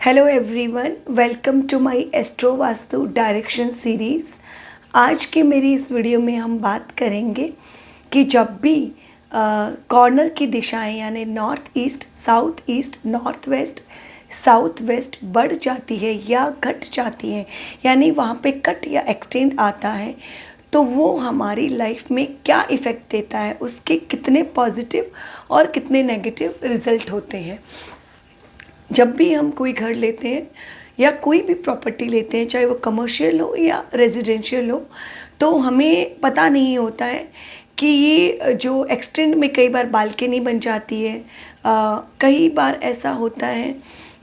Hello everyone, welcome to my astro vastu direction series. आज की मेरी इस वीडियो में हम बात करेंगे कि जब भी कॉर्नर की दिशाएं यानी north east, south east, north west, south west बढ़ जाती है या घट जाती है, यानी वहाँ पे कट या एक्सटेंड आता है, तो वो हमारी लाइफ में क्या इफ़ेक्ट देता है, उसके कितने पॉजिटिव और कितने नेगेटिव रिजल्ट होते हैं। जब भी हम कोई घर लेते हैं या कोई भी प्रॉपर्टी लेते हैं, चाहे वो कमर्शियल हो या रेजिडेंशियल हो, तो हमें पता नहीं होता है कि ये जो एक्सटेंड में कई बार बालकनी बन जाती है। कई बार ऐसा होता है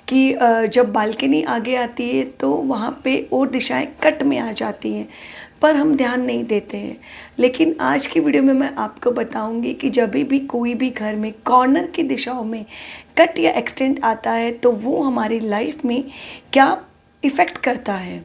कि जब बालकनी आगे आती है तो वहाँ पे और दिशाएं कट में आ जाती हैं, पर हम ध्यान नहीं देते हैं। लेकिन आज की वीडियो में मैं आपको बताऊंगी कि जब भी कोई भी घर में कॉर्नर की दिशाओं में कट या एक्सटेंड आता है तो वो हमारी लाइफ में क्या इफ़ेक्ट करता है।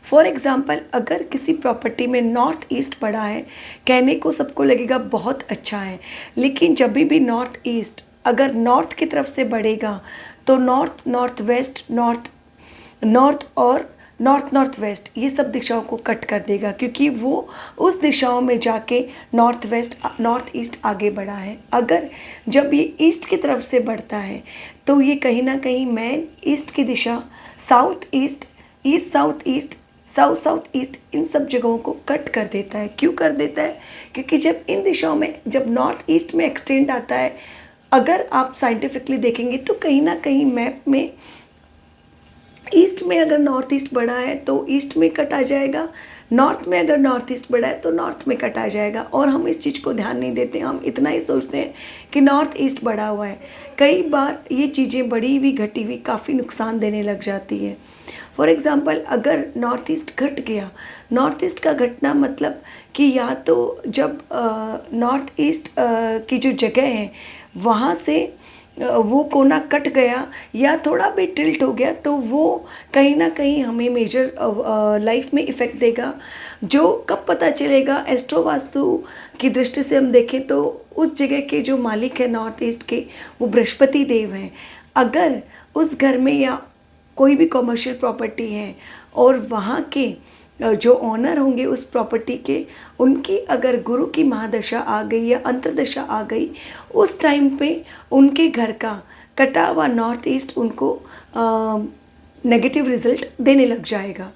फॉर एग्ज़ाम्पल, अगर किसी प्रॉपर्टी में नॉर्थ ईस्ट पड़ा है, कहने को सबको लगेगा बहुत अच्छा है, लेकिन जब भी नॉर्थ ईस्ट अगर नॉर्थ की तरफ से बढ़ेगा तो नॉर्थ, नॉर्थ वेस्ट, नॉर्थ और नॉर्थ वेस्ट ये सब दिशाओं को कट कर देगा, क्योंकि वो उस दिशाओं में जाके नॉर्थ वेस्ट, नॉर्थ ईस्ट आगे बढ़ा है। अगर जब ये ईस्ट की तरफ से बढ़ता है तो ये कहीं ना कहीं मेन ईस्ट की दिशा, south east, east south east, south south east, इन सब जगहों को कट कर देता है। क्यों कर देता है? क्योंकि जब इन दिशाओं में, जब नॉर्थ ईस्ट में एक्सटेंड आता है, अगर आप साइंटिफिकली देखेंगे तो कहीं ना कहीं मैप में ईस्ट में अगर नॉर्थ ईस्ट बढ़ा है तो ईस्ट में कट आ जाएगा, नॉर्थ में अगर नॉर्थ ईस्ट बढ़ा है तो नॉर्थ में कट आ जाएगा। और हम इस चीज़ को ध्यान नहीं देते, हम इतना ही सोचते हैं कि नॉर्थ ईस्ट बढ़ा हुआ है। कई बार ये चीज़ें बढ़ी हुई घटी हुई काफ़ी नुकसान देने लग जाती है। फॉर एग्ज़ाम्पल, अगर नॉर्थ ईस्ट घट गया, नॉर्थ ईस्ट का घटना मतलब कि या तो जब नॉर्थ ईस्ट की जो जगह है वहाँ से वो कोना कट गया या थोड़ा भी टिल्ट हो गया तो वो कहीं ना कहीं हमें मेजर लाइफ में इफ़ेक्ट देगा। जो कब पता चलेगा? एस्ट्रो वास्तु की दृष्टि से हम देखें तो उस जगह के जो मालिक है नॉर्थ ईस्ट के, वो बृहस्पति देव हैं। अगर उस घर में या कोई भी कमर्शियल प्रॉपर्टी है और वहाँ के जो ऑनर होंगे उस प्रॉपर्टी के, उनकी अगर गुरु की महादशा आ गई या अंतर्दशा आ गई, उस टाइम पे उनके घर का कटा हुआ नॉर्थ ईस्ट उनको नेगेटिव रिजल्ट देने लग जाएगा।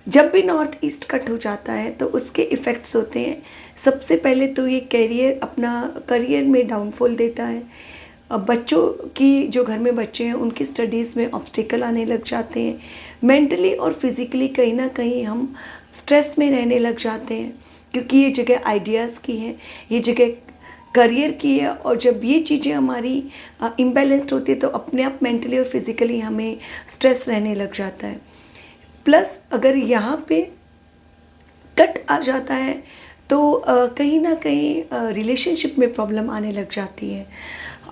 जब भी नॉर्थ ईस्ट कट हो जाता है तो उसके इफ़ेक्ट्स होते हैं। सबसे पहले तो ये करियर में डाउनफॉल देता है। बच्चों की, जो घर में बच्चे हैं उनकी स्टडीज़ में ऑब्स्टिकल आने लग जाते हैं। मेंटली और फिज़िकली कहीं ना कहीं हम स्ट्रेस में रहने लग जाते हैं, क्योंकि ये जगह आइडियाज़ की है, ये जगह करियर की है। और जब ये चीज़ें हमारी इम्बैलेंस्ड होती है तो अपने आप मेंटली और फिज़िकली हमें स्ट्रेस रहने लग जाता है। प्लस अगर यहाँ पे कट आ जाता है तो कहीं ना कहीं रिलेशनशिप में प्रॉब्लम आने लग जाती है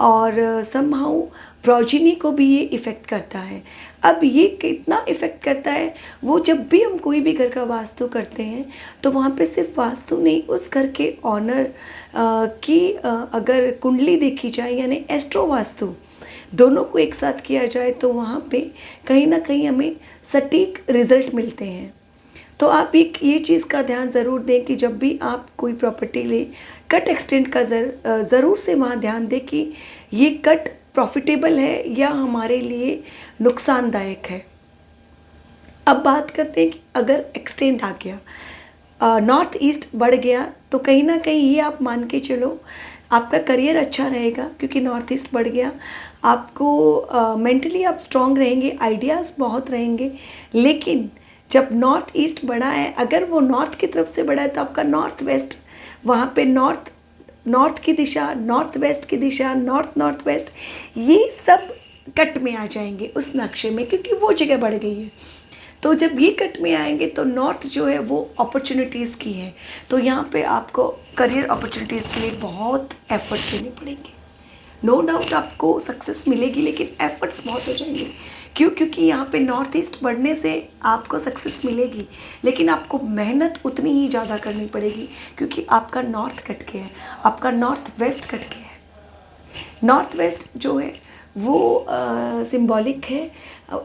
और समहाउ प्रोजिनी को भी ये इफ़ेक्ट करता है। अब ये कितना इफ़ेक्ट करता है, वो जब भी हम कोई भी घर का वास्तु करते हैं तो वहाँ पे सिर्फ वास्तु नहीं, उस घर के ऑनर की अगर कुंडली देखी जाए यानी एस्ट्रो वास्तु दोनों को एक साथ किया जाए तो वहाँ पे कहीं ना कहीं हमें सटीक रिज़ल्ट मिलते हैं। तो आप ये चीज़ का ध्यान ज़रूर दें कि जब भी आप कोई प्रॉपर्टी लें, कट एक्सटेंड का ज़रूर से वहाँ ध्यान दें कि ये कट प्रॉफिटेबल है या हमारे लिए नुकसानदायक है। अब बात करते हैं कि अगर एक्सटेंड आ गया, नॉर्थ ईस्ट बढ़ गया, तो कहीं ना कहीं ये आप मान के चलो आपका करियर अच्छा रहेगा, क्योंकि नॉर्थ ईस्ट बढ़ गया। आपको मेंटली आप स्ट्रॉन्ग रहेंगे, आइडियाज़ बहुत रहेंगे। लेकिन जब नॉर्थ ईस्ट बढ़ा है, अगर वो नॉर्थ की तरफ से बढ़ा है तो आपका नॉर्थ वेस्ट, वहाँ पे नॉर्थ की दिशा, नॉर्थ वेस्ट की दिशा, नॉर्थ वेस्ट, ये सब कट में आ जाएंगे उस नक्शे में, क्योंकि वो जगह बढ़ गई है। तो जब ये कट में आएंगे तो नॉर्थ जो है वो अपॉर्चुनिटीज़ की है, तो यहाँ पे आपको करियर अपॉर्चुनिटीज़ के लिए बहुत एफर्ट देने पड़ेंगे। नो डाउट आपको सक्सेस मिलेगी, लेकिन एफर्ट्स बहुत हो जाएंगे। क्यों? क्योंकि यहाँ पे नॉर्थ ईस्ट बढ़ने से आपको सक्सेस मिलेगी, लेकिन आपको मेहनत उतनी ही ज़्यादा करनी पड़ेगी, क्योंकि आपका नॉर्थ कट गया है, आपका नॉर्थ वेस्ट कट गया है। नॉर्थ वेस्ट जो है वो सिंबॉलिक है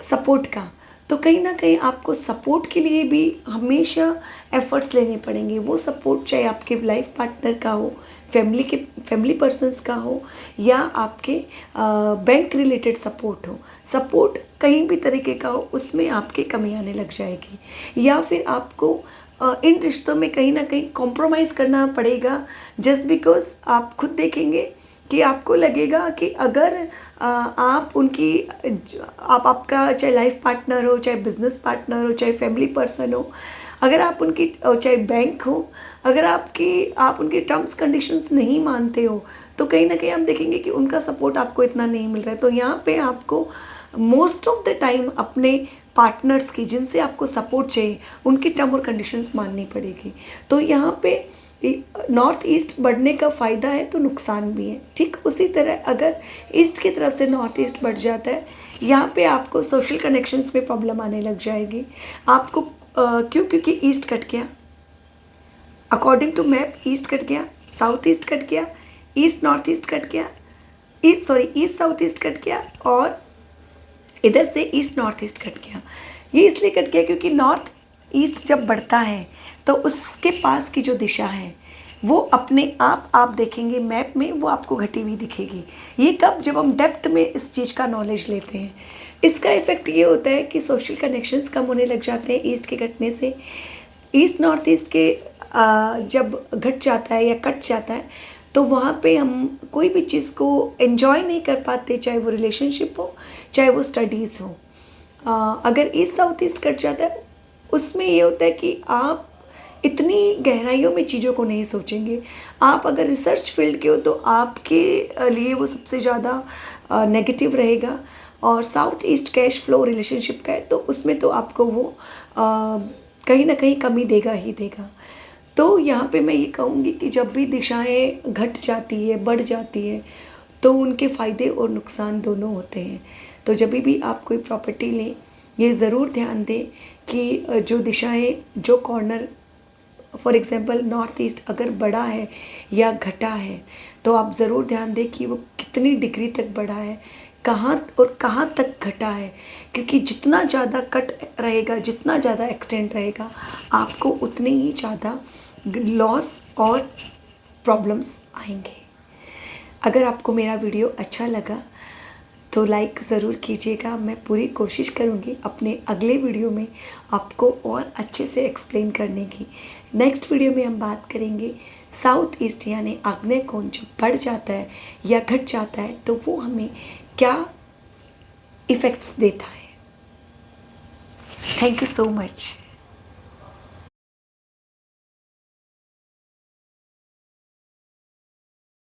सपोर्ट का। तो कहीं ना कहीं आपको सपोर्ट के लिए भी हमेशा एफर्ट्स लेने पड़ेंगे। वो सपोर्ट चाहे आपके लाइफ पार्टनर का हो, फैमिली पर्सन्स का हो, या आपके बैंक रिलेटेड सपोर्ट हो। सपोर्ट कहीं भी तरीके का हो, उसमें आपकी कमी आने लग जाएगी, या फिर आपको इन रिश्तों में कहीं ना कहीं कॉम्प्रोमाइज़ करना पड़ेगा। जस्ट बिकॉज आप खुद देखेंगे कि आपको लगेगा कि अगर आप उनकी आपका चाहे लाइफ पार्टनर हो, चाहे बिजनेस पार्टनर हो, चाहे फैमिली पर्सन हो, अगर आप उनकी चाहे बैंक हो, अगर आप उनकी टर्म्स कंडीशंस नहीं मानते हो, तो कहीं ना कहीं आप देखेंगे कि उनका सपोर्ट आपको इतना नहीं मिल रहा है। तो यहाँ पे आपको मोस्ट ऑफ द टाइम अपने पार्टनर्स की, जिनसे आपको सपोर्ट चाहिए, उनकी टर्म और कंडीशंस माननी पड़ेगी। तो यहाँ पे नॉर्थ ईस्ट बढ़ने का फ़ायदा है तो नुकसान भी है। ठीक उसी तरह अगर ईस्ट की तरफ से नॉर्थ ईस्ट बढ़ जाता है, यहाँ पे आपको सोशल कनेक्शंस में प्रॉब्लम आने लग जाएगी। आपको क्योंकि ईस्ट कट गया, according to map east cut गया, साउथ ईस्ट कट गया, ईस्ट नॉर्थ ईस्ट कट गया, ईस्ट साउथ ईस्ट कट गया, और इधर से ईस्ट नॉर्थ ईस्ट कट गया। ये इसलिए कट गया क्योंकि नॉर्थ ईस्ट जब बढ़ता है तो उसके पास की जो दिशा है वो अपने आप देखेंगे मैप में, वो आपको घटी हुई दिखेगी। ये कब? जब हम डेप्थ में इस चीज़ का नॉलेज लेते हैं। इसका इफ़ेक्ट ये होता है कि सोशल कनेक्शंस कम होने लग जाते हैं ईस्ट के घटने से। ईस्ट नॉर्थ ईस्ट के जब घट जाता है या कट जाता है, तो वहाँ पे हम कोई भी चीज़ को एंजॉय नहीं कर पाते, चाहे वो रिलेशनशिप हो, चाहे वो स्टडीज़ हो। अगर ईस्ट साउथ ईस्ट कट जाता है, उसमें ये होता है कि आप इतनी गहराइयों में चीज़ों को नहीं सोचेंगे। आप अगर रिसर्च फील्ड के हो तो आपके लिए वो सबसे ज़्यादा नेगेटिव रहेगा, और south east cash flow relationship का है, तो उसमें तो आपको वो कहीं ना कहीं कमी देगा ही देगा। तो यहाँ पे मैं ये कहूँगी कि जब भी दिशाएं घट जाती है, बढ़ जाती है, तो उनके फ़ायदे और नुकसान दोनों होते हैं। तो जब भी आप कोई प्रॉपर्टी लें, ये ज़रूर ध्यान दें कि जो दिशाएं, जो corner, for example north east अगर बढ़ा है या घटा है, तो आप ज़रूर ध्यान दें कि वो कितनी डिग्री तक बढ़ा है, कहाँ और कहाँ तक घटा है। क्योंकि जितना ज़्यादा कट रहेगा, जितना ज़्यादा एक्सटेंड रहेगा, आपको उतने ही ज़्यादा लॉस और प्रॉब्लम्स आएंगे। अगर आपको मेरा वीडियो अच्छा लगा तो लाइक ज़रूर कीजिएगा। मैं पूरी कोशिश करूँगी अपने अगले वीडियो में आपको और अच्छे से एक्सप्लेन करने की। नेक्स्ट वीडियो में हम बात करेंगे साउथ ईस्ट यानी आग्नेय कोण जो बढ़ जाता है या घट जाता है, तो वो हमें क्या इफ़ेक्ट्स देता है। Thank you so much.